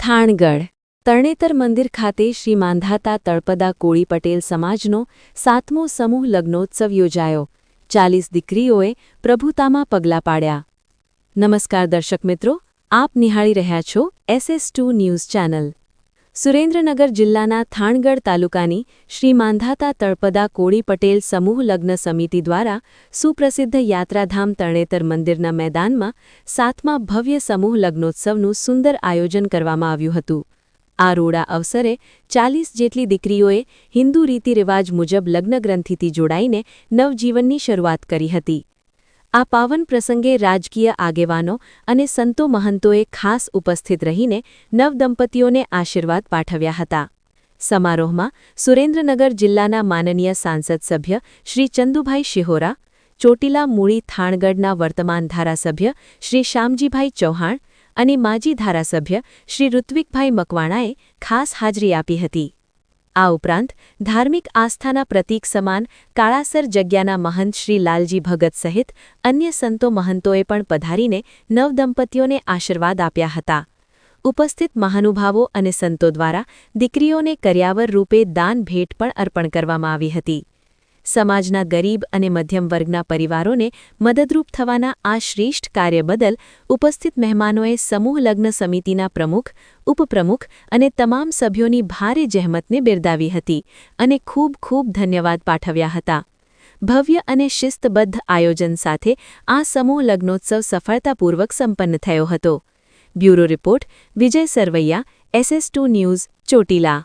થાણગઢ તરણેતર મંદિર ખાતે શ્રી માંધાતા તળપદા કોળી પટેલ સમાજનો 7મો સમૂહ લગ્નોત્સવ યોજાયો। 40 દીકરીઓએ પ્રભુતામાં પગલાં પાડ્યા। નમસ્કાર દર્શક મિત્રો, આપ નિહાળી રહ્યા છો SS2 ન્યૂઝ ચેનલ। સુરેન્દ્રનગર જિલ્લાના થાણગઢ તાલુકાની શ્રી માંધાતા તળપદા કોળી પટેલ સમૂહ લગ્ન સમિતિ દ્વારા સુપ્રસિદ્ધ યાત્રાધામ તરણેતર મંદિરના મેદાનમાં 7મા ભવ્ય સમૂહ લગ્નોત્સવનું સુંદર આયોજન કરવામાં આવ્યું હતું। આ રોડા અવસરે 40 જેટલી દીકરીઓએ હિન્દુ રીતિરિવાજ મુજબ લગ્નગ્રંથિથી જોડાઈને નવજીવનની શરૂઆત કરી હતી। આ પાવન પ્રસંગે રાજકીય આગેવાનો અને સંતો મહંતોએ ખાસ ઉપસ્થિત રહીને નવદંપતીઓને આશીર્વાદ પાઠવ્યા હતા। સમારોહમાં સુરેન્દ્રનગર જિલ્લાના માનનીય સાંસદ સભ્ય શ્રી ચંદુભાઈ શિહોરા, ચોટીલા મૂળી થાણગઢના વર્તમાન ધારાસભ્ય શ્રી શ્યામજીભાઈ ચૌહાણ અને માજી ધારાસભ્ય શ્રી ઋત્વિકભાઈ મકવાણાએ ખાસ હાજરી આપી હતી। આ ઉપરાંત ધાર્મિક આસ્થાના પ્રતીક સમાન કાળાસર જગ્યાના મહંત શ્રી લાલજી ભગત સહિત અન્ય સંતો મહંતોએ પણ પધારીને નવદંપતીઓને આશીર્વાદ આપ્યા હતા। ઉપસ્થિત મહાનુભાવો અને સંતો દ્વારા દીકરીઓને કર્યાવર રૂપે દાન ભેટ પણ અર્પણ કરવામાં આવી હતી। સમાજના ગરીબ અને મધ્યમ વર્ગના પરિવારોને મદદરૂપ થવાના આ શ્રેષ્ઠ કાર્ય બદલ ઉપસ્થિત મહેમાનોએ સમૂહ લગ્ન સમિતિના પ્રમુખ, ઉપપ્રમુખ અને તમામ સભ્યોની ભારે જહેમતને બિરદાવી હતી અને ખૂબ ખૂબ ધન્યવાદ પાઠવ્યા હતા। ભવ્ય અને શિસ્તબદ્ધ આયોજન સાથે આ સમૂહ લગ્નોત્સવ સફળતાપૂર્વક સંપન્ન થયો હતો। બ્યુરો રિપોર્ટ વિજય સરવૈયા, SS2 ન્યૂઝ, ચોટીલા।